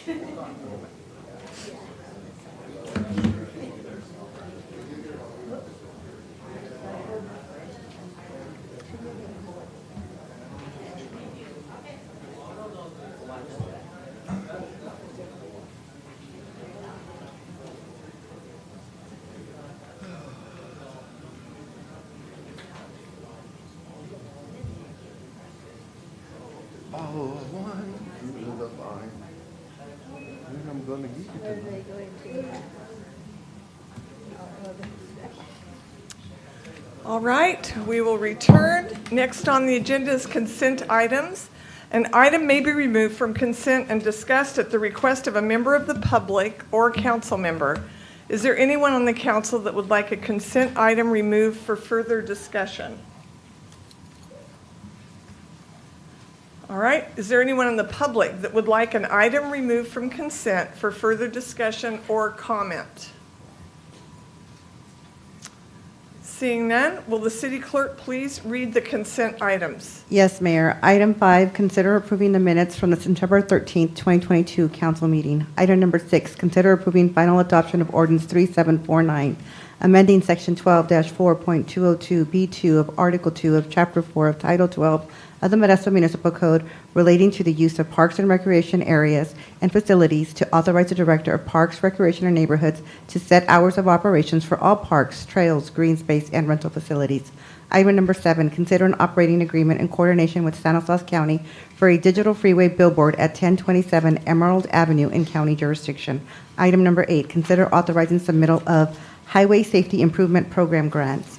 Follow one through the line. And I'm going to get you tonight. All right, we will return. Next on the agenda is consent items. An item may be removed from consent and discussed at the request of a member of the public or council member. Is there anyone on the council that would like a consent item removed for further discussion? All right, is there anyone in the public that would like an item removed from consent for further discussion or comment? Seeing none, will the city clerk please read the consent items? Yes, Mayor. Item 5, consider approving the minutes from the September 13th, 2022 council meeting. Item number 6, consider approving final adoption of ordinance 3749, amending section 12-4.202B2 of Article 2 of Chapter 4 of Title 12 of the Modesto Municipal Code relating to the use of parks and recreation areas and facilities to authorize the Director of Parks, Recreation, and Neighborhoods to set hours of operations for all parks, trails, green space, and rental facilities. Item number 7, consider an operating agreement in coordination with Stanislaus County for a digital freeway billboard at 1027 Emerald Avenue in county jurisdiction. Item number 8, consider authorizing submittal of Highway Safety Improvement Program grants.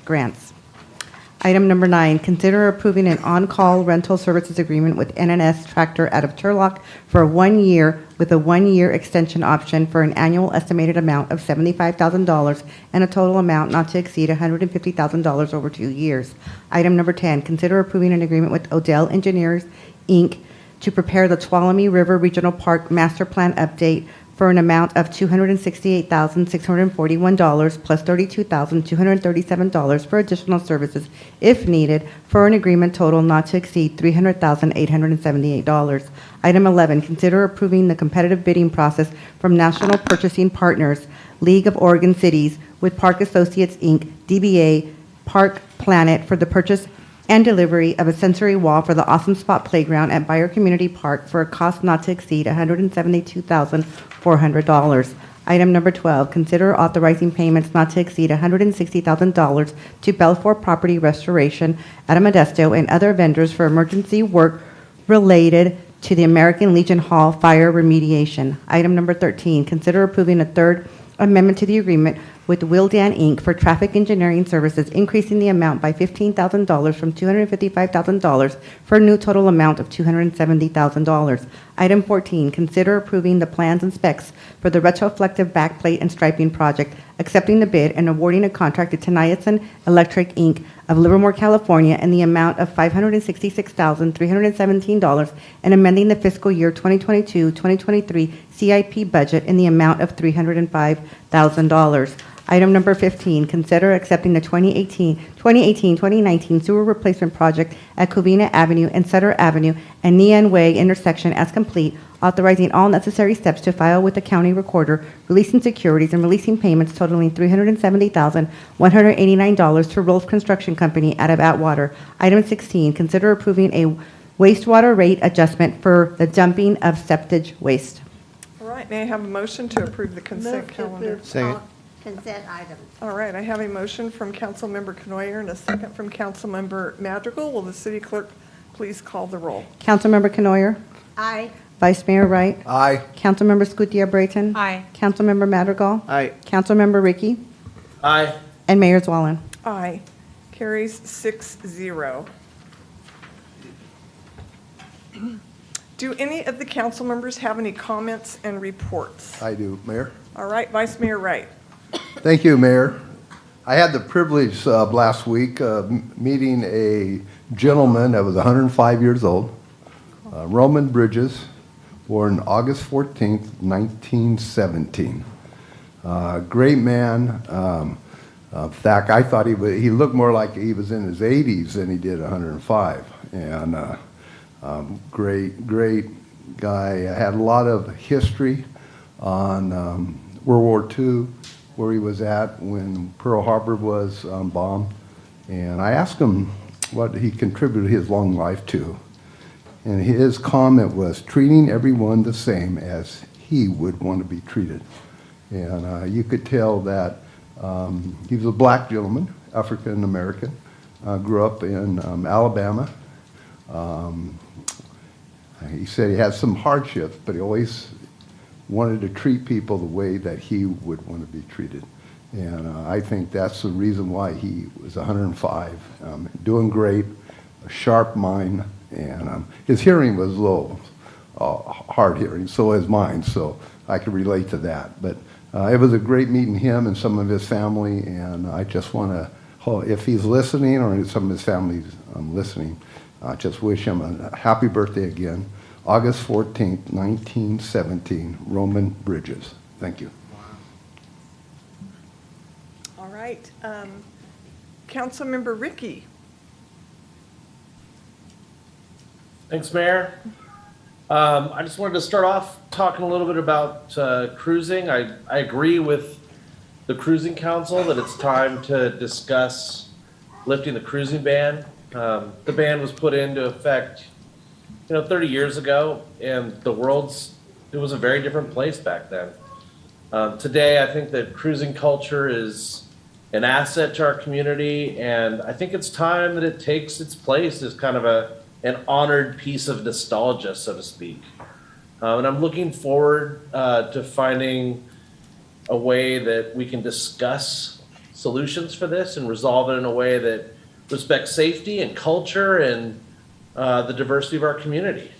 Item number 9, consider approving an on-call rental services agreement with NNS Tractor out of Turlock for 1 year with a 1-year extension option for an annual estimated amount of $75,000 and a total amount not to exceed $150,000 over 2 years. Item number 10, consider approving an agreement with Odell Engineers, Inc. to prepare the Tuolumne River Regional Park Master Plan update for an amount of $268,641 plus $32,237 for additional services if needed for an agreement total not to exceed $300,878. Item 11, consider approving the competitive bidding process from National Purchasing Partners, League of Oregon Cities with Park Associates, Inc., DBA Park Planet for the purchase and delivery of a sensory wall for the Awesome Spot Playground at Bayer Community Park for a cost not to exceed $172,400. Item number 12, consider authorizing payments not to exceed $160,000 to Belfour Property Restoration at Modesto and other vendors for emergency work related to the American Legion Hall fire remediation. Item number 13, consider approving a third amendment to the agreement with Wildan Inc. for traffic engineering services, increasing the amount by $15,000 from $255,000 for a new total amount of $270,000. Item 14, consider approving the plans and specs for the retroflective backplate and striping project, accepting the bid and awarding a contract to Tennyson Electric Inc. of Livermore, California in the amount of $566,317 and amending the fiscal year 2022-2023 CIP budget in the amount of $305,000. Item number 15, consider accepting the 2018-2019 sewer replacement project at Covina Avenue and Sutter Avenue and Neon Way intersection as complete, authorizing all necessary steps to file with the county recorder, releasing securities and releasing payments totaling $370,189 to Rolf Construction Company out of Atwater. Item 16, consider approving a wastewater rate adjustment for the dumping of septic waste. All right, may I have a motion to approve the consent calendar? Second. Consent items. All right, I have a motion from Councilmember Knoyer and a second from Councilmember Madrigal. Will the city clerk please call the roll? Councilmember Knoyer, Aye. Vice Mayor Wright, Aye. Councilmember Scutia-Brayton, Aye. Councilmember Madrigal, Aye. Councilmember Ricky, Aye. and Mayor Zwallen. Aye. Carries 6-0. Do any of the council members have any comments and reports? I do, Mayor. All right, Vice Mayor Wright. Thank you, Mayor. I had the privilege last week meeting a gentleman that was 105 years old, Roman Bridges, born August 14th, 1917. Great man. In fact, I thought he looked more like he was in his 80s than he did 105. And great guy had a lot of history on World War II, where he was at when Pearl Harbor was bombed. And I asked him what he contributed his long life to. And his comment was treating everyone the same as he would want to be treated. And you could tell that he was a black gentleman, African American, grew up in Alabama. He said he had some hardships, but he always wanted to treat people the way that he would want to be treated. And I think that's the reason why he was 105, doing great, a sharp mind, and his hearing was low, hard hearing, so is mine, so I can relate to that. But it was a great meeting him and some of his family, and I just want to, if he's listening or some of his family's listening, just wish him a happy birthday again. August 14th, 1917, Roman Bridges. Thank you. All right. Councilmember Ricky. Thanks, Mayor. I just wanted to start off talking a little bit about cruising. I agree with the Cruising Council that it's time to discuss lifting the cruising ban. The ban was put into effect, 30 years ago, and it was a very different place back then. Today, I think that cruising culture is an asset to our community, and I think it's time that it takes its place as kind of an honored piece of nostalgia, so to speak. And I'm looking forward to finding a way that we can discuss solutions for this and resolve it in a way that respects safety and culture and the diversity of our community.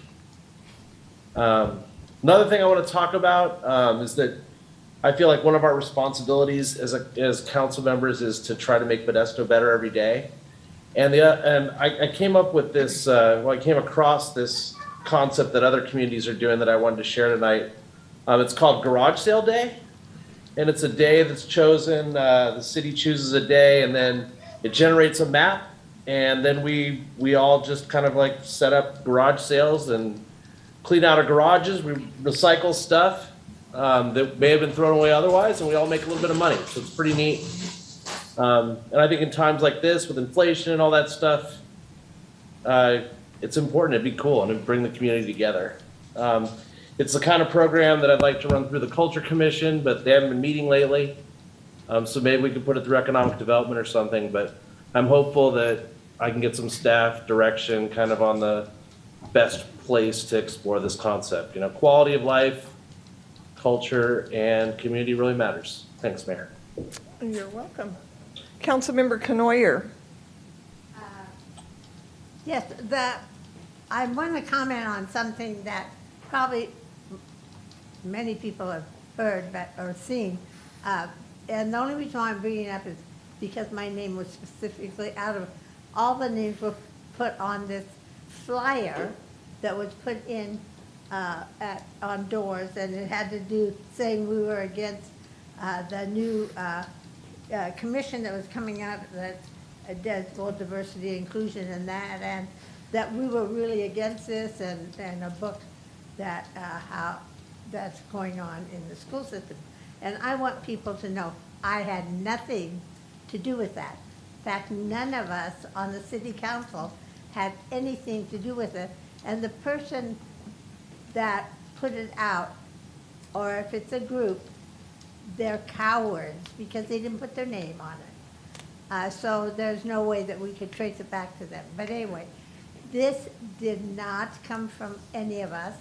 Another thing I want to talk about is that I feel like one of our responsibilities as council members is to try to make Modesto better every day. And I came up with this, I came across this concept that other communities are doing that I wanted to share tonight. It's called Garage Sale Day. And it's a day that's chosen, the city chooses a day, and then it generates a map. And then we all just kind of like set up garage sales and clean out our garages. We recycle stuff that may have been thrown away otherwise, and we all make a little bit of money. So it's pretty neat. And I think in times like this, with inflation and all that stuff, it's important. It'd be cool and it'd bring the community together. It's the kind of program that I'd like to run through the Culture Commission, but they haven't been meeting lately. So maybe we could put it through economic development or something, but I'm hopeful that I can get some staff direction kind of on the best place to explore this concept. Quality of life, culture, and community really matters. Thanks, Mayor. You're welcome. Councilmember Canoyer. Yes, I want to comment on something that probably many people have heard or seen. And the only reason why I'm bringing it up is because my name was specifically out of all the names were put on this flyer that was put in on doors, and it had to do saying we were against the new commission that was coming out that does full diversity, inclusion, and that we were really against this, and a book that how that's going on in the school system. And I want people to know I had nothing to do with that. In fact, none of us on the city council had anything to do with it. And the person that put it out, or if it's a group, they're cowards because they didn't put their name on it. So there's no way that we could trace it back to them. But anyway, this did not come from any of us.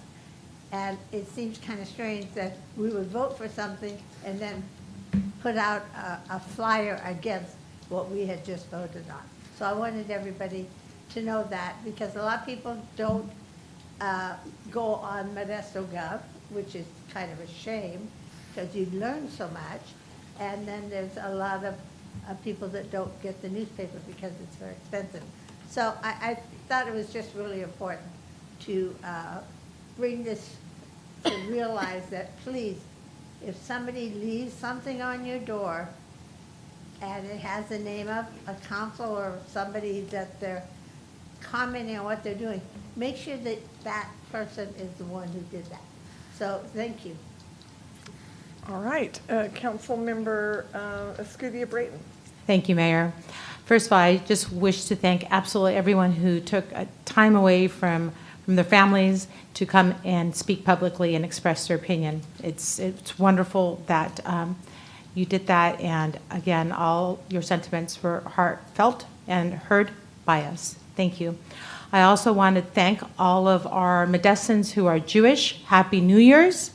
And it seems kind of strange that we would vote for something and then put out a flyer against what we had just voted on. So I wanted everybody to know that, because a lot of people don't go on Modesto Gov, which is kind of a shame, because you learn so much. And then there's a lot of people that don't get the newspaper because it's very expensive. So I thought it was just really important to bring this to realize that, please, if somebody leaves something on your door and it has the name of a council or somebody that they're commenting on what they're doing, make sure that that person is the one who did that. So, thank you. All right, Councilmember Escudilla Brayton. Thank you, Mayor. First of all, I just wish to thank absolutely everyone who took time away from their families to come and speak publicly and express their opinion. It's wonderful that you did that, and again, all your sentiments were heartfelt and heard by us. Thank you. I also want to thank all of our Modestans who are Jewish. Happy New Year's.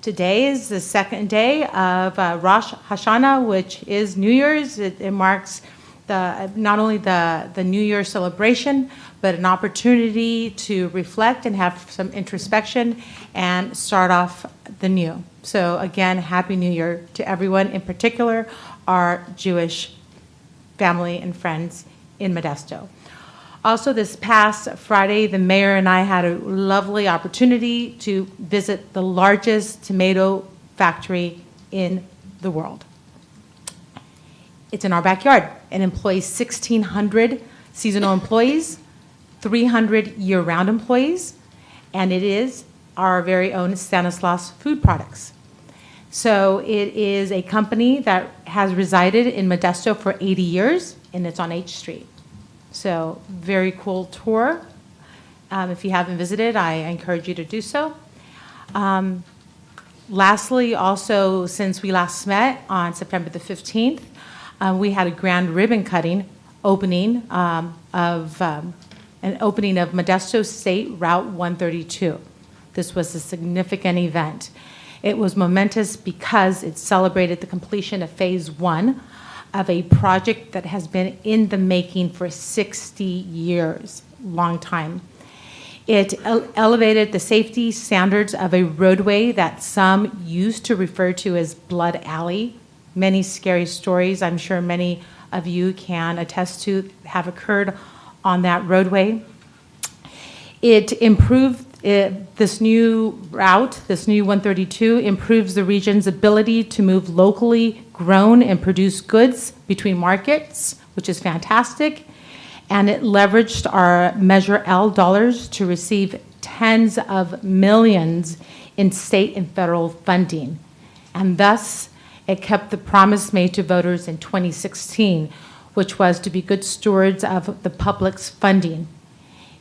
Today is the second day of Rosh Hashanah, which is New Year's. It marks not only the New Year celebration, but an opportunity to reflect and have some introspection and start off the new. So again, Happy New Year to everyone, in particular our Jewish family and friends in Modesto. Also, this past Friday, the mayor and I had a lovely opportunity to visit the largest tomato factory in the world. It's in our backyard. It employs 1,600 seasonal employees, 300 year-round employees, and it is our very own Stanislaus Food Products. So it is a company that has resided in Modesto for 80 years, and it's on H Street. So very cool tour. If you haven't visited, I encourage you to do so. Lastly, also, since we last met on September the 15th, we had a grand ribbon cutting opening an opening of Modesto State Route 132. This was a significant event. It was momentous because it celebrated the completion of Phase 1 of a project that has been in the making for 60 years, long time. It elevated the safety standards of a roadway that some used to refer to as Blood Alley. Many scary stories, I'm sure many of you can attest to, have occurred on that roadway. It improved this new route, this new 132, improves the region's ability to move locally grown and produced goods between markets, which is fantastic. And it leveraged our Measure L dollars to receive tens of millions in state and federal funding. And thus, it kept the promise made to voters in 2016, which was to be good stewards of the public's funding,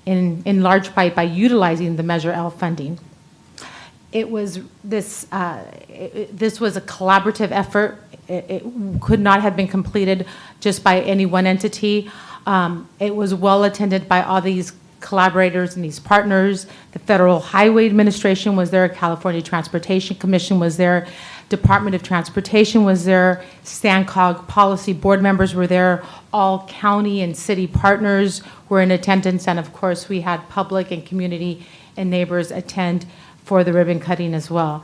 in large part by utilizing the Measure L funding. It was this was a collaborative effort. It could not have been completed just by any one entity. It was well attended by all these collaborators and these partners. The Federal Highway Administration was there, California Transportation Commission was there, Department of Transportation was there, STANCOG policy board members were there, all county and city partners were in attendance, and of course we had public and community and neighbors attend for the ribbon cutting as well.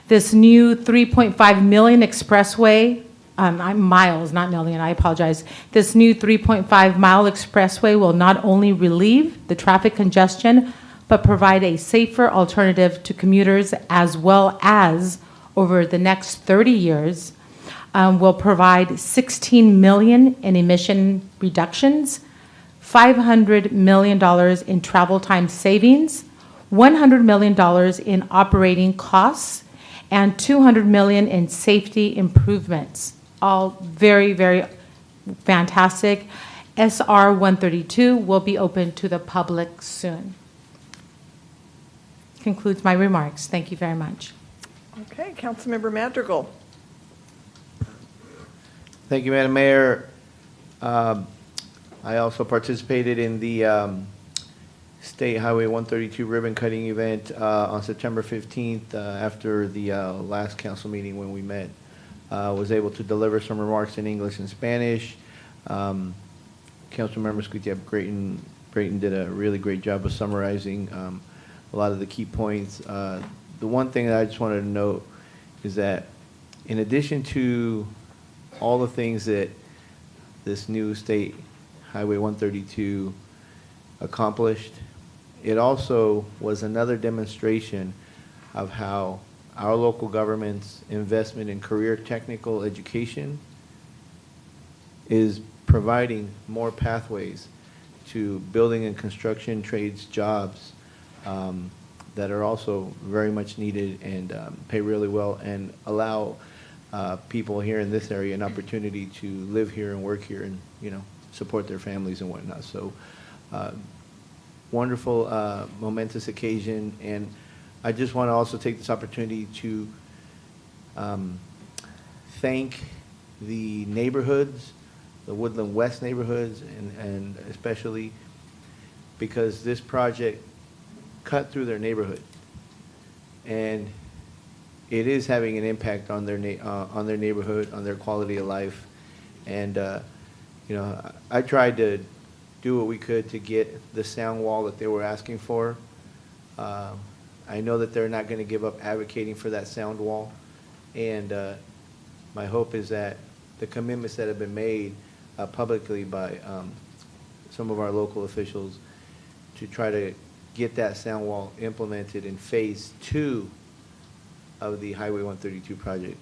This new 3.5 million expressway, miles, not million, I apologize. This new 3.5 mile expressway will not only relieve the traffic congestion, but provide a safer alternative to commuters, as well as over the next 30 years, will provide 16 million in emission reductions, $500 million in travel time savings, $100 million in operating costs, and $200 million in safety improvements. All very, very fantastic. SR 132 will be open to the public soon. Concludes my remarks. Thank you very much. Okay, Councilmember Madrigal. Thank you, Madam Mayor. I also participated in the State Highway 132 ribbon cutting event on September 15th after the last council meeting when we met. Was able to deliver some remarks in English and Spanish. Councilmember Escudilla Brayton did a really great job of summarizing a lot of the key points. The one thing that I just wanted to note is that in addition to all the things that this new State Highway 132 accomplished, it also was another demonstration of how our local government's investment in career technical education is providing more pathways to building and construction trades jobs that are also very much needed and pay really well and allow people here in this area an opportunity to live here and work here and, you know, support their families and whatnot. So wonderful, momentous occasion. And I just want to also take this opportunity to thank the neighborhoods, the Woodland West neighborhoods, and especially because this project cut through their neighborhood, and it is having an impact on their neighborhood, on their quality of life. And you know, I tried to do what we could to get the sound wall that they were asking for. I know that they're not going to give up advocating for that sound wall, and my hope is that the commitments that have been made publicly by some of our local officials to try to get that sound wall implemented in phase 2 of the Highway 132 project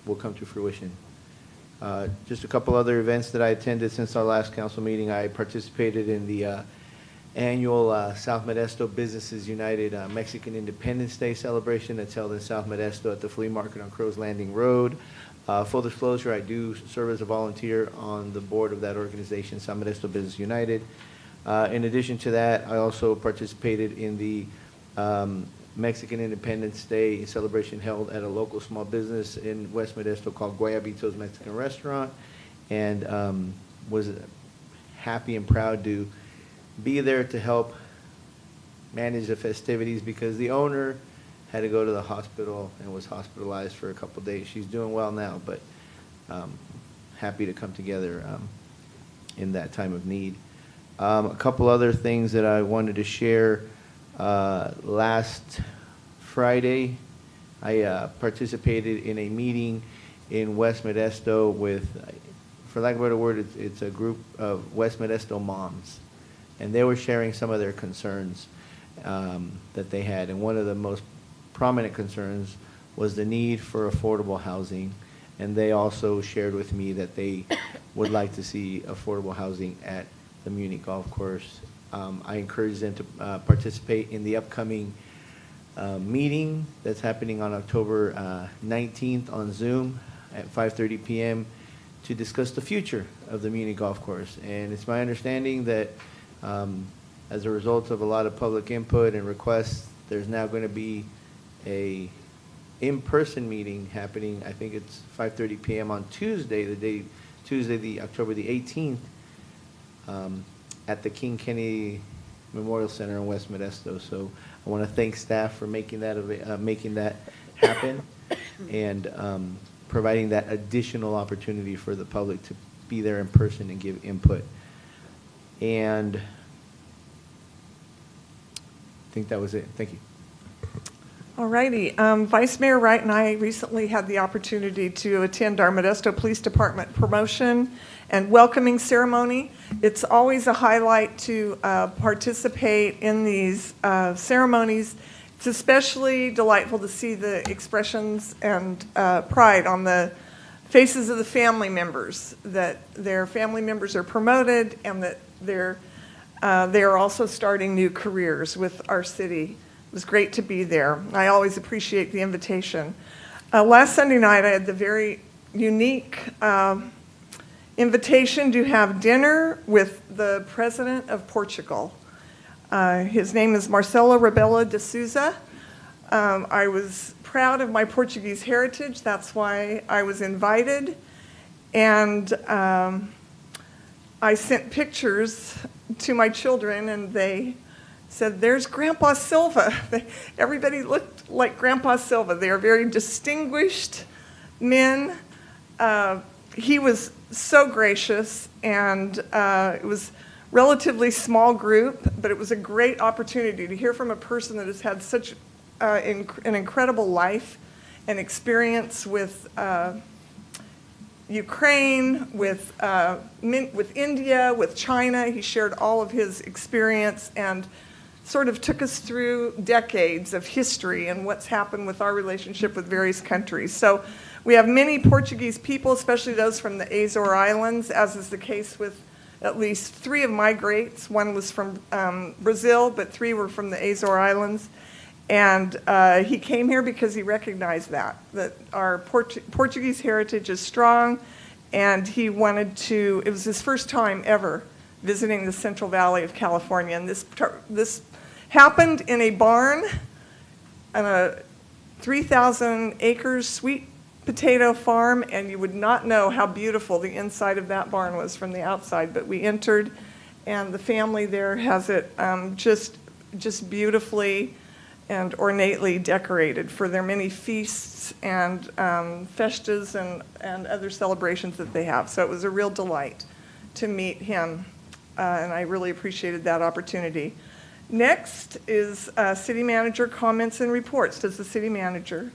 will come to fruition. Just a couple other events that I attended since our last council meeting. I participated in the annual South Modesto Businesses United Mexican Independence Day celebration that's held in South Modesto at the flea market on Crow's Landing Road. Full disclosure, I do serve as a volunteer on the board of that organization, South Modesto Business United. In addition to that, I also participated in the Mexican Independence Day celebration held at a local small business in West Modesto called Guayabito's Mexican Restaurant, and was happy and proud to be there to help manage the festivities because the owner had to go to the hospital and was hospitalized for a couple of days. She's doing well now, but happy to come together in that time of need. A couple other things that I wanted to share. Last Friday, I participated in a meeting in West Modesto with, for lack of a better word, it's a group of West Modesto moms. And they were sharing some of their concerns that they had. And one of the most prominent concerns was the need for affordable housing. And they also shared with me that they would like to see affordable housing at the Munich Golf Course. I encourage them to participate in the upcoming meeting that's happening on October 19th on Zoom at 5:30 p.m. to discuss the future of the Munich Golf Course. And it's my understanding that as a result of a lot of public input and requests, there's now going to be a in-person meeting happening. I think it's 5:30 p.m. on Tuesday, October the 18th, at the King Kennedy Memorial Center in West Modesto. So I want to thank staff for making that happen and providing that additional opportunity for the public to be there in person and give input. And I think that was it. Thank you. All righty. Vice Mayor Wright and I recently had the opportunity to attend our Modesto Police Department promotion and welcoming ceremony. It's always a highlight to participate in these ceremonies. It's especially delightful to see the expressions and pride on the faces of the family members, that their family members are promoted and that they are also starting new careers with our city. It was great to be there. I always appreciate the invitation. Last Sunday night, I had the very unique invitation to have dinner with the President of Portugal. His name is Marcelo Rebelo de Sousa. I was proud of my Portuguese heritage. That's why I was invited. And I sent pictures to my children, and they said, "There's Grandpa Silva." Everybody looked like Grandpa Silva. They are very distinguished men. He was so gracious, and it was a relatively small group, but it was a great opportunity to hear from a person that has had such an incredible life and experience with Ukraine, with India, with China. He shared all of his experience and sort of took us through decades of history and what's happened with our relationship with various countries. So we have many Portuguese people, especially those from the Azore Islands, as is the case with at least 3 of my greats. One was from Brazil, but 3 were from the Azore Islands. And he came here because he recognized that our Portuguese heritage is strong, and he wanted to, it was his first time ever visiting the Central Valley of California. And this happened in a barn on a 3,000 acres sweet potato farm, and you would not know how beautiful the inside of that barn was from the outside. But we entered, and the family there has it just beautifully and ornately decorated for their many feasts and festas and other celebrations that they have. So it was a real delight to meet him, and I really appreciated that opportunity. Next is city manager comments and reports. Does the city manager?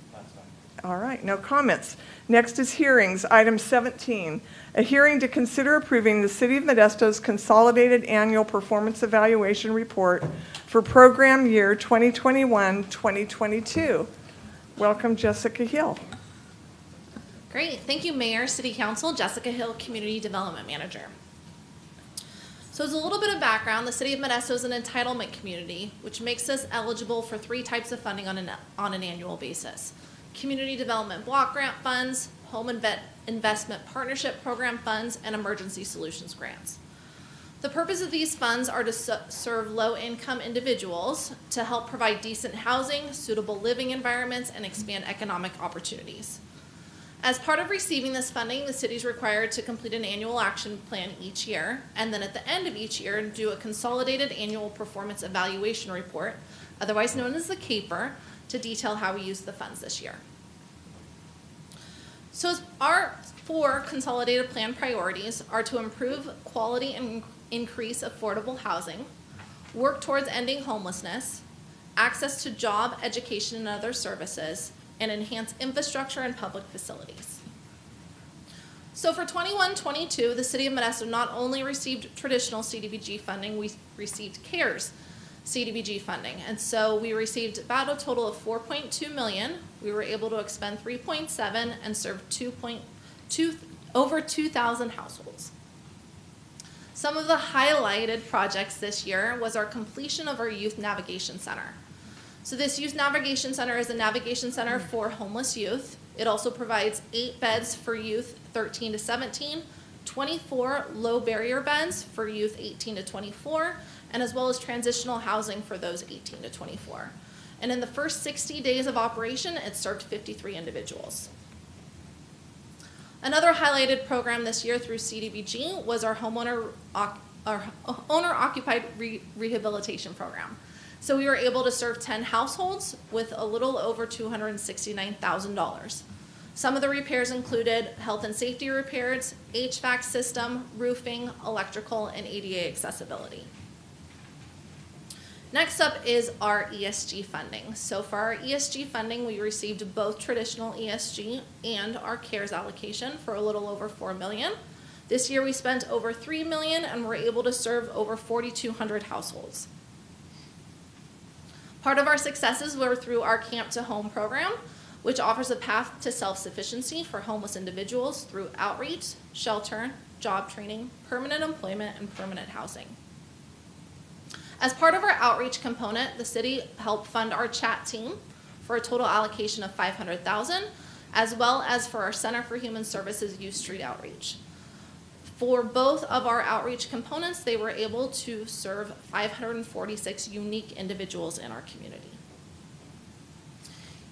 All right, no comments. Next is hearings. Item 17, a hearing to consider approving the City of Modesto's Consolidated Annual Performance Evaluation Report for program year 2021-2022. Welcome, Jessica Hill. Great. Thank you, Mayor, City Council. Jessica Hill, Community Development Manager. So as a little bit of background, the City of Modesto is an entitlement community, which makes us eligible for 3 types of funding on an annual basis. Community Development Block Grant Funds, Home Investment Partnership Program Funds, and Emergency Solutions Grants. The purpose of these funds are to serve low-income individuals, to help provide decent housing, suitable living environments, and expand economic opportunities. As part of receiving this funding, the city is required to complete an annual action plan each year, and then at the end of each year, do a consolidated annual performance evaluation report, otherwise known as the CAPER, to detail how we use the funds this year. So our 4 consolidated plan priorities are to improve quality and increase affordable housing, work towards ending homelessness, access to job, education, and other services, and enhance infrastructure and public facilities. So for 21-22, the City of Modesto not only received traditional CDBG funding, we received CARES CDBG funding. And so we received about a total of $4.2 million. We were able to expend 3.7 and serve over 2,000 households. Some of the highlighted projects this year was our completion of our Youth Navigation Center. So this Youth Navigation Center is a navigation center for homeless youth. It also provides 8 beds for youth 13 to 17, 24 low barrier beds for youth 18 to 24, and as well as transitional housing for those 18 to 24. And in the first 60 days of operation, it served 53 individuals. Another highlighted program this year through CDBG was our owner-occupied rehabilitation program. So we were able to serve 10 households with a little over $269,000. Some of the repairs included health and safety repairs, HVAC system, roofing, electrical, and ADA accessibility. Next up is our ESG funding. So for our ESG funding, we received both traditional ESG and our CARES allocation for a little over $4 million. This year we spent over $3 million and were able to serve over 4,200 households. Part of our successes were through our Camp to Home program, which offers a path to self-sufficiency for homeless individuals through outreach, shelter, job training, permanent employment, and permanent housing. As part of our outreach component, the city helped fund our chat team for a total allocation of $500,000, as well as for our Center for Human Services Youth Street Outreach. For both of our outreach components, they were able to serve 546 unique individuals in our community.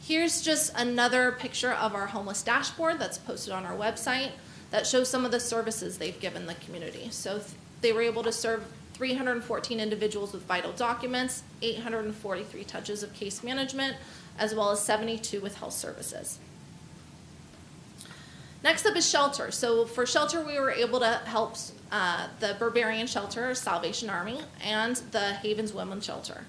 Here's just another picture of our homeless dashboard that's posted on our website that shows some of the services they've given the community. So they were able to serve 314 individuals with vital documents, 843 touches of case management, as well as 72 with health services. Next up is shelter. So for shelter, we were able to help the Barbarian Shelter, Salvation Army, and the Havens Women's Shelter.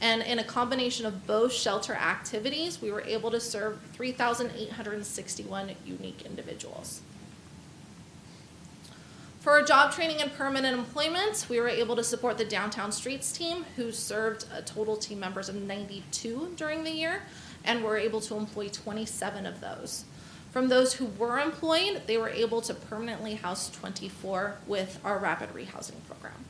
And in a combination of both shelter activities, we were able to serve 3,861 unique individuals. For our job training and permanent employment, we were able to support the Downtown Streets team, who served a total team members of 92 during the year, and were able to employ 27 of those. From those who were employed, they were able to permanently house 24 with our rapid rehousing program.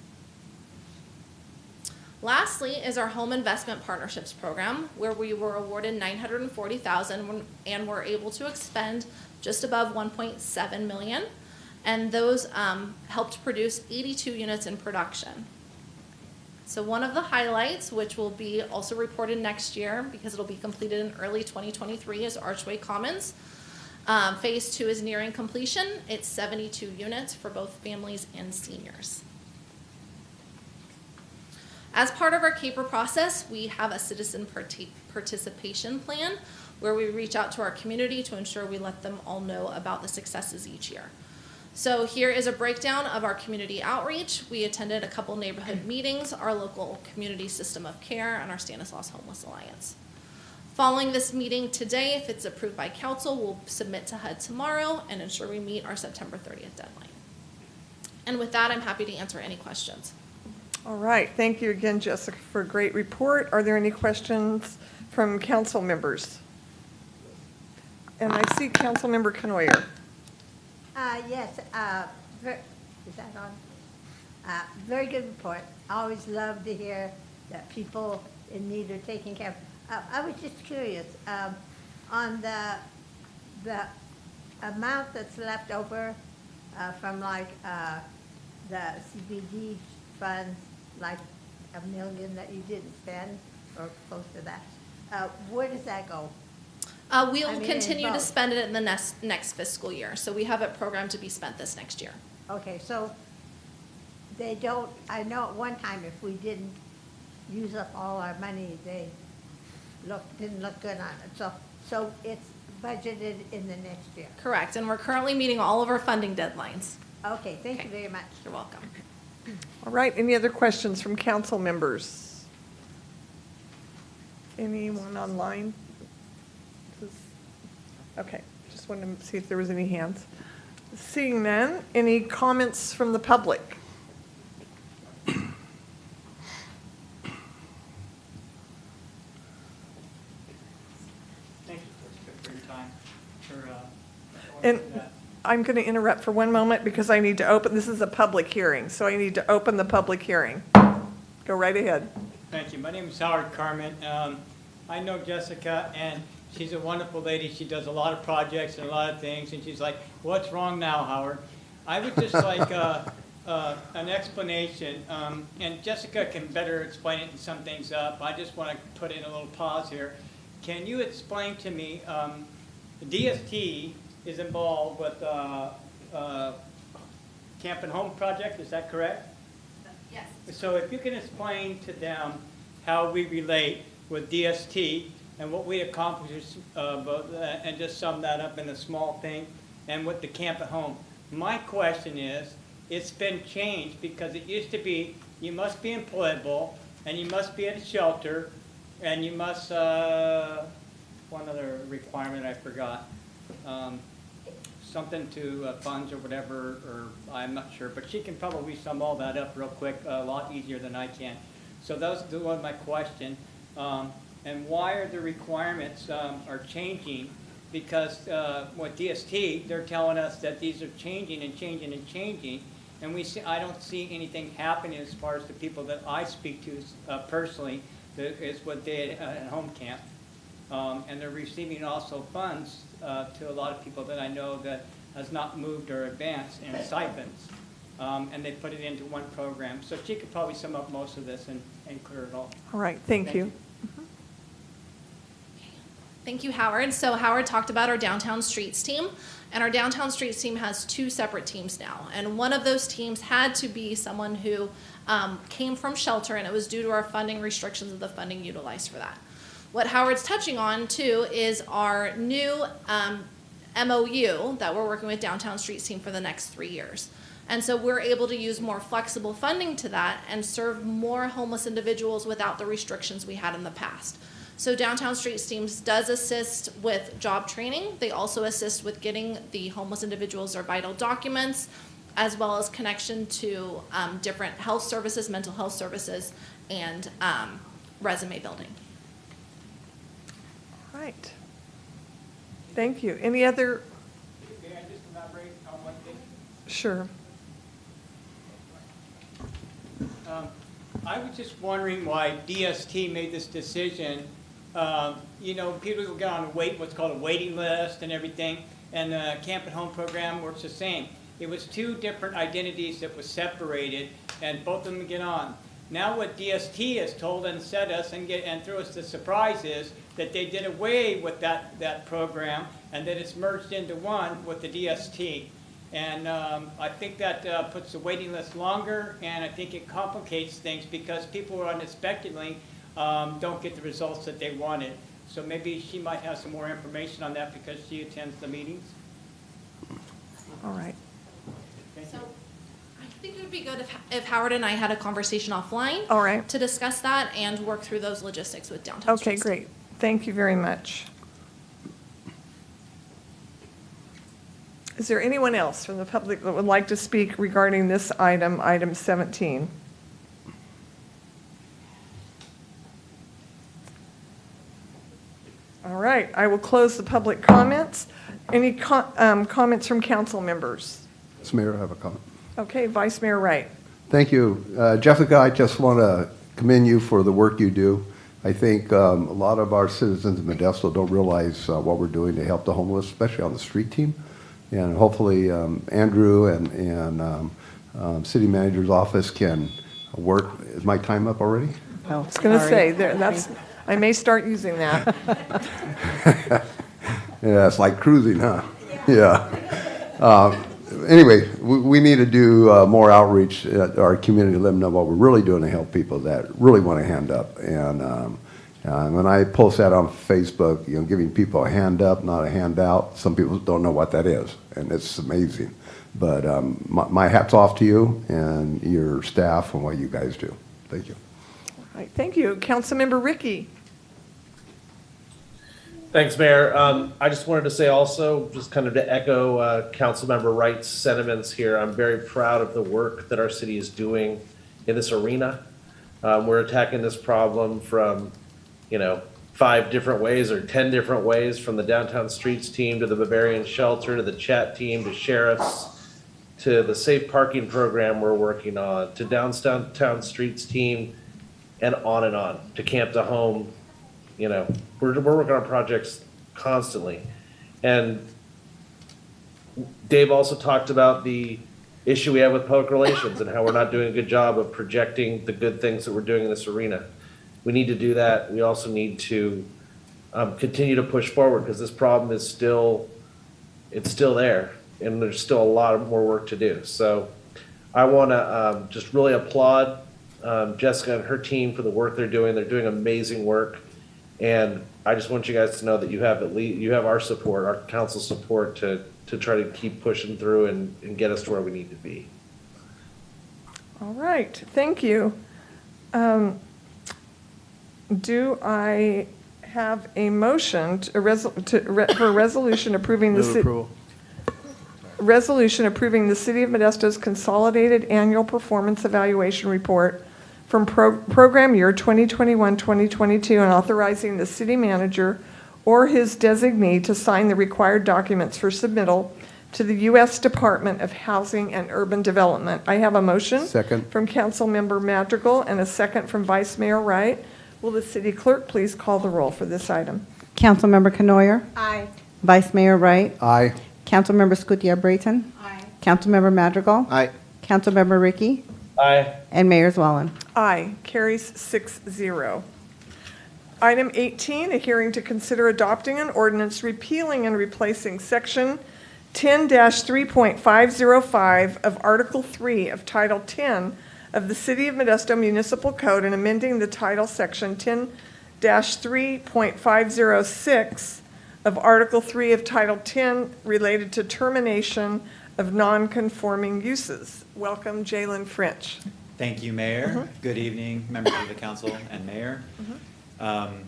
Lastly is our home investment partnerships program, where we were awarded $940,000 and were able to expend just above $1.7 million, and those helped produce 82 units in production. So one of the highlights, which will be also reported next year because it'll be completed in early 2023, is Archway Commons. Phase 2 is nearing completion. It's 72 units for both families and seniors. As part of our CAPER process, we have a citizen participation plan where we reach out to our community to ensure we let them all know about the successes each year. So here is a breakdown of our community outreach. We attended a couple neighborhood meetings, our local community system of care, and our Stanislaus Homeless Alliance. Following this meeting today, if it's approved by council, we'll submit to HUD tomorrow and ensure we meet our September 30th deadline. And with that, I'm happy to answer any questions. All right, thank you again, Jessica, for a great report. Are there any questions from council members? And I see Councilmember Canoyer. Yes, is that on? Very good report. I always love to hear that people in need are taken care of. I was just curious, on the amount that's left over from like the CBD funds, like $1 million that you didn't spend, or close to that, where does that go? We will I mean, continue to both. spend it in the next fiscal year. So we have it programmed to be spent this next year. Okay, so they don't, I know at one time if we didn't use up all our money, they didn't look good on it. So it's budgeted in the next year. Correct. And we're currently meeting all of our funding deadlines. Okay, thank you very much. You're welcome. All right, any other questions from council members? Anyone online? Okay, just wanted to see if there was any hands. Seeing none, any comments from the public? Thank you for your time. And I'm going to interrupt for one moment because I need to open, this is a public hearing, so I need to open the public hearing. Go right ahead. Thank you. My name is Howard Carmen. I know Jessica, and she's a wonderful lady. She does a lot of projects and a lot of things, and she's like, "What's wrong now, Howard?" I would just like an explanation, and Jessica can better explain it and sum things up. I just want to put in a little pause here. Can you explain to me, the DST is involved with Camp and Home project, is that correct? Yes. So if you can explain to them how we relate with DST and what we accomplish, and just sum that up in a small thing, and with the Camp at Home. My question is, it's been changed because it used to be you must be employable and you must be at a shelter and you must, one other requirement I forgot, something to funds or whatever, or I'm not sure, but she can probably sum all that up real quick, a lot easier than I can. So those was my question. And why are the requirements are changing? Because with DST, they're telling us that these are changing and changing and changing, and I don't see anything happening as far as the people that I speak to personally, that is what they at home camp. And they're receiving also funds to a lot of people that I know that has not moved or advanced in stipends. And they put it into one program. So she could probably sum up most of this and clear it all. All right, thank you. Thank you, Howard. So Howard talked about our Downtown Streets team, and our Downtown Streets team has 2 separate teams now. And one of those teams had to be someone who came from shelter, and it was due to our funding restrictions of the funding utilized for that. What Howard's touching on, too, is our new MOU that we're working with Downtown Streets team for the next 3 years. And so we're able to use more flexible funding to that and serve more homeless individuals without the restrictions we had in the past. So Downtown Streets teams does assist with job training. They also assist with getting the homeless individuals their vital documents, as well as connection to different health services, mental health services, and resume building. All right. Thank you. Any other elaborate on what they? Sure. I was just wondering why DST made this decision. You know, people will get on what's called a waiting list and everything, and the Camp at Home program works the same. It was two different identities that was separated, and both of them get on. Now what DST has told and said us and threw us the surprise is that they did away with that program, and that it's merged into one with the DST. And I think that puts the waiting list longer, and I think it complicates things because people who unexpectedly don't get the results that they wanted. So maybe she might have some more information on that because she attends the meetings. All right. So I think it would be good if Howard and I had a conversation offline. All right. To discuss that and work through those logistics with downtown. Okay, Streets. great. Thank you very much. Is there anyone else from the public that would like to speak regarding this item, item 17? All right, I will close the public comments. Any comments from council members? Mr. Mayor, I have a comment. Okay, Vice Mayor Wright. Thank you. Jessica, I just want to commend you for the work you do. I think a lot of our citizens in Modesto don't realize what we're doing to help the homeless, especially on the street team. And hopefully Andrew and city manager's office can work. Is my time up already? I was going to say, I may start using that. Yeah, it's like cruising, huh? Yeah. Anyway, we need to do more outreach at our community, let them know what we're really doing to help people that really want a hand up. And when I post that on Facebook, you know, giving people a hand up, not a handout, some people don't know what that is, and it's amazing. But my hat's off to you and your staff and what you guys do. Thank you. All right, thank you. Councilmember Ricky. Thanks, Mayor. I just wanted to say also, just kind of to echo Councilmember Wright's sentiments here, I'm very proud of the work that our city is doing in this arena. We're attacking this problem from, 5 different ways or 10 different ways, from the Downtown Streets team to the Bavarian Shelter to the chat team to sheriffs to the safe parking program we're working on to Downtown Streets team and on to Camp to Home. We're working on projects constantly. And Dave also talked about the issue we have with public relations and how we're not doing a good job of projecting the good things that we're doing in this arena. We need to do that. We also need to continue to push forward because this problem is still there and there's still a lot of more work to do. So I want to just really applaud Jessica and her team for the work they're doing. They're doing amazing work. And I just want you guys to know that you have our support, our council support to try to keep pushing through and get us to where we need to be. All right, thank you. Do I have a motion for a resolution approving the resolution approving the City of Modesto's consolidated annual performance evaluation report from program year 2021-2022 and authorizing the city manager or his designee to sign the required documents for submittal to the U.S. Department of Housing and Urban Development? I have a motion. Second. From Councilmember Madrigal and a second from Vice Mayor Wright. Will the city clerk please call the roll for this item? Councilmember Canoyer. Aye. Vice Mayor Wright. Aye. Councilmember Scutia-Brayton. Aye. Councilmember Madrigal. Aye. Councilmember Ricky. Aye. And Mayor Zwellen. Aye, carries 6-0. Item 18, a hearing to consider adopting an ordinance repealing and replacing Section 10-3.505 of Article 3 of Title 10 of the City of Modesto Municipal Code and amending the title Section 10-3.506 of Article 3 of Title 10 related to termination of non-conforming uses. Welcome, Jalen French. Thank you, Mayor. Good evening, members of the council and Mayor. Jalen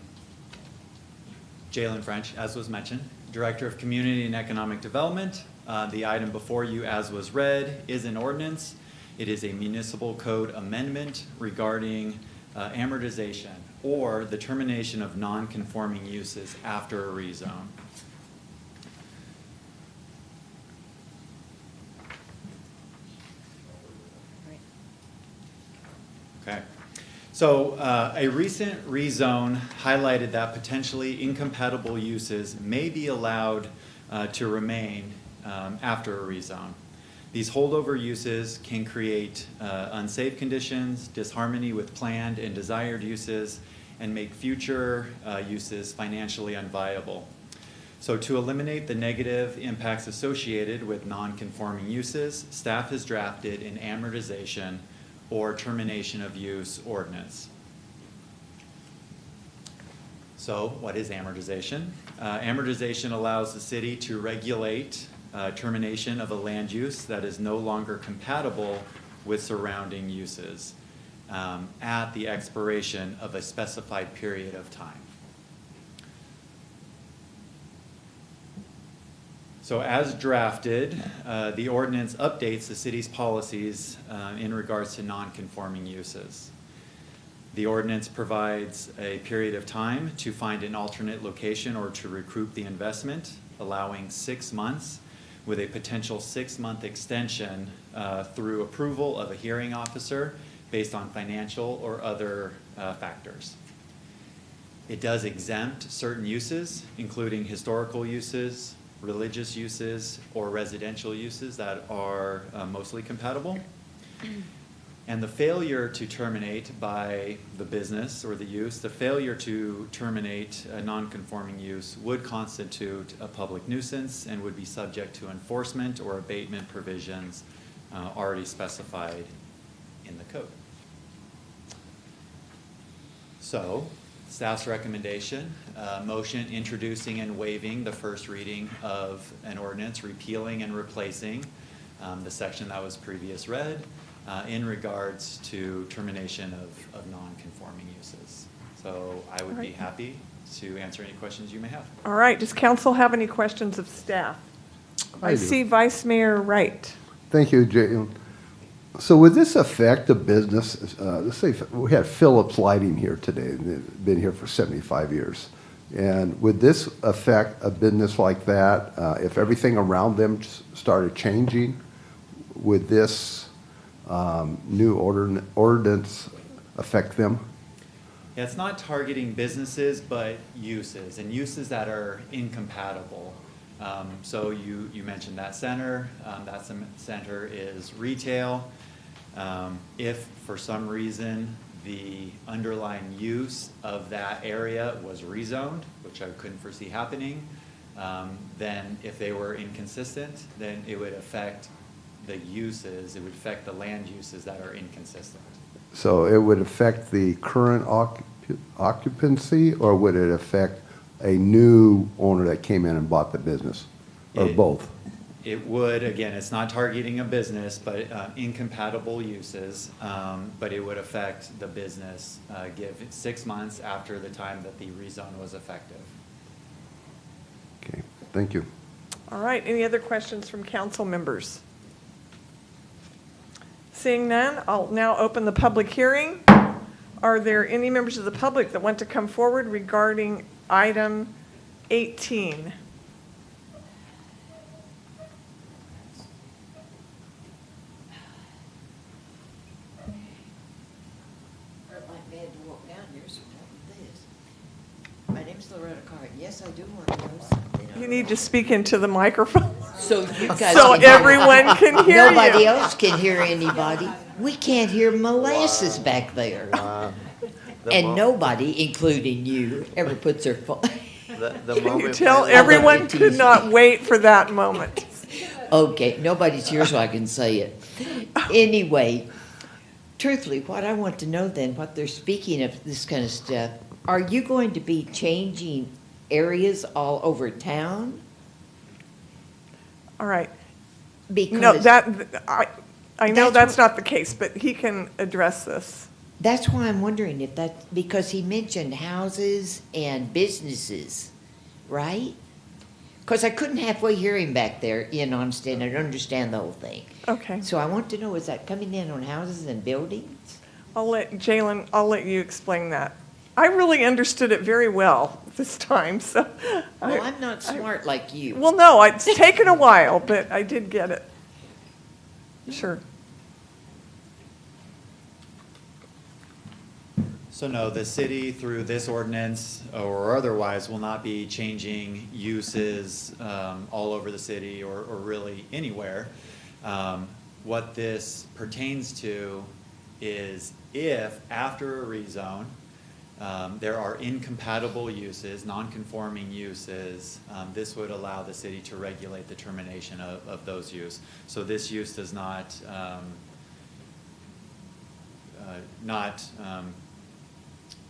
French, as was mentioned, Director of Community and Economic Development. The item before you, as was read, is an ordinance. It is a municipal code amendment regarding amortization or the termination of non-conforming uses after a rezone. So a recent rezone highlighted that potentially incompatible uses may be allowed to remain after a rezone. These holdover uses can create unsafe conditions, disharmony with planned and desired uses, and make future uses financially unviable. So to eliminate the negative impacts associated with non-conforming uses, staff has drafted an amortization or termination of use ordinance. So what is amortization? Amortization allows the city to regulate termination of a land use that is no longer compatible with surrounding uses at the expiration of a specified period of time. So as drafted, the ordinance updates the city's policies in regards to non-conforming uses. The ordinance provides a period of time to find an alternate location or to recoup the investment, allowing 6 months with a potential 6-month extension through approval of a hearing officer based on financial or other factors. It does exempt certain uses, including historical uses, religious uses, or residential uses that are mostly compatible. And the failure to terminate by the business or the use, the failure to terminate a non-conforming use would constitute a public nuisance and would be subject to enforcement or abatement provisions already specified in the code. So, staff's recommendation, motion introducing and waiving the first reading of an ordinance repealing and replacing the section that was previous read in regards to termination of non-conforming uses. So I would be happy to answer any questions you may have. All right, does council have any questions of staff? I I do. see Vice Mayor Wright. Thank you, Jay. So would this affect a business, let's say we had Phillips Lighting here today, and they've been here for 75 years. And would this affect a business like that? If everything around them started changing, would this new ordinance affect them? Yeah, it's not targeting businesses, but uses, and uses that are incompatible. So you mentioned that center. That center is retail. If for some reason the underlying use of that area was rezoned, which I couldn't foresee happening, then if they were inconsistent, then it would affect the uses, it would affect the land uses that are inconsistent. So it would affect the current occupancy, or would it affect a new owner that came in and bought the business, or both? It would, again, it's not targeting a business, but incompatible uses, but it would affect the business, give it 6 months after the time that the rezone was effective. Okay, thank you. All right, any other questions from council members? Seeing none, I'll now open the public hearing. Are there any members of the public that want to come forward regarding item 18? Hurt like bad to walk down here, so what with this? My name's Loretta Card. Yes, I do want to know something. You need to speak into the microphone So you guys so can hear- everyone can hear Nobody you. else can hear anybody. We can't hear molasses back there. And nobody, including you, ever puts their phone. Can you tell everyone could not wait for that moment? Okay, nobody's here so I can say it. Anyway, truthfully, what I want to know then, what they're speaking of this kind of stuff, are you going to be changing areas all over town? All right. Because No, I know That's that's not the case, but he can address this. that's why I'm wondering if that, because he mentioned houses and businesses, right? Because I couldn't halfway hear him back there, you know, understand the whole thing. Okay. So I want to know, is that coming in on houses and buildings? Jalen, I'll let you explain that. I really understood it very well this time, so. Well, I'm not smart like you. Well, no, it's taken a while, but I did get it. Sure. So no, the city through this ordinance or otherwise will not be changing uses all over the city or really anywhere. What this pertains to is if after a rezone, there are incompatible uses, non-conforming uses, this would allow the city to regulate the termination of those use. So this use does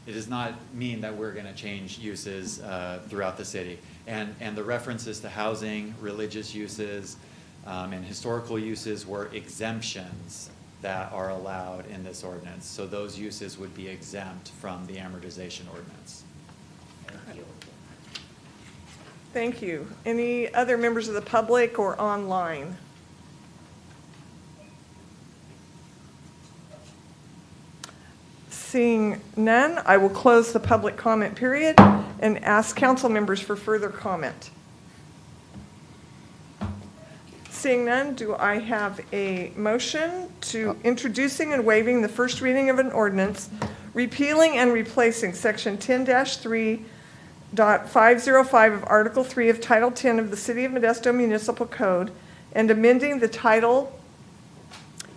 it does not mean that we're going to change uses throughout the city. And the references to housing, religious uses, and historical uses were exemptions that are allowed in this ordinance. So those uses would be exempt from the amortization ordinance. Thank you. Any other members of the public or online? Seeing none, I will close the public comment period and ask council members for further comment. Seeing none, do I have a motion to introducing and waiving the first reading of an ordinance, repealing and replacing section 10-3.505 of Article 3 of Title 10 of the City of Modesto Municipal Code and amending the title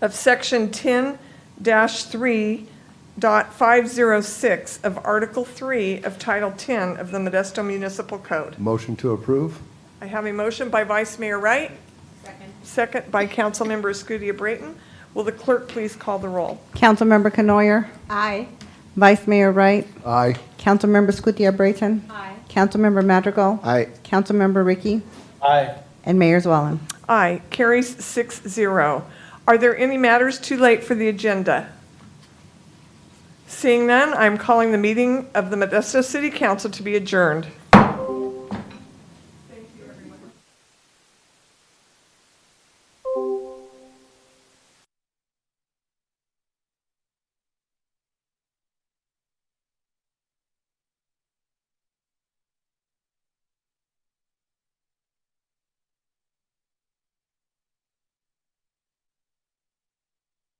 of section 10-3.506 of Article 3 of Title 10 of the Modesto Municipal Code? Motion to approve? I have a motion by Vice Mayor Wright. Second by Councilmember Escutia Brayton. Will the clerk please call the roll? Councilmember Canoyer. Aye. Vice Mayor Wright. Aye. Councilmember Scutia Brayton. Aye. Councilmember Madrigal. Aye. Councilmember Ricky. Aye. And Mayor Zwellen. Aye. Carries 6-0. Are there any matters too late for the agenda? Seeing none, I'm calling the meeting of the Modesto City Council to be adjourned.